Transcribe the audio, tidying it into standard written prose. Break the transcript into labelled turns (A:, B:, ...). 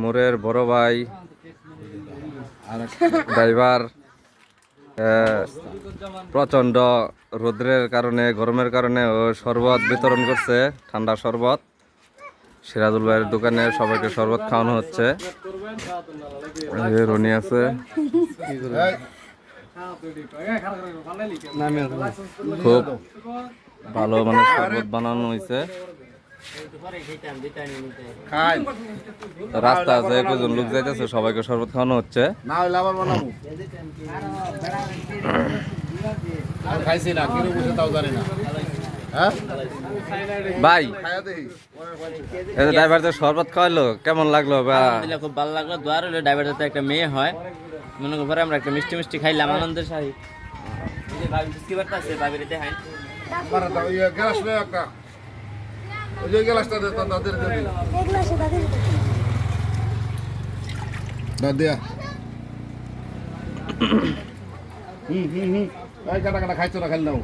A: মোরের বড় ভাই ড্রাইভার প্রচন্ড রোদ্রের কারণে গরমের কারণে ও শরবত বিতরণ করছে, ঠান্ডা শরবত। সিরাজুল ভাইয়ের দোকানে সবাইকে শরবত খাওয়ানো হচ্ছে। রনি আছে, খুব ভালো মানে শরবত বানানো হয়েছে। রাস্তা আছে, কজন লোক যাইতেছে, সবাইকে শরবত খাওয়ানো হচ্ছে। ভাই ড্রাইভার শরবত খাওয়াইলো, কেমন লাগলো?
B: খুব ভালো লাগলো। দোয়ার হলো ড্রাইভার যাতে একটা মেয়ে হয়, মনে করে আমরা একটা মিষ্টি মিষ্টি খাইলাম আনন্দের সাথে।
C: খাইছো না খাইলাম।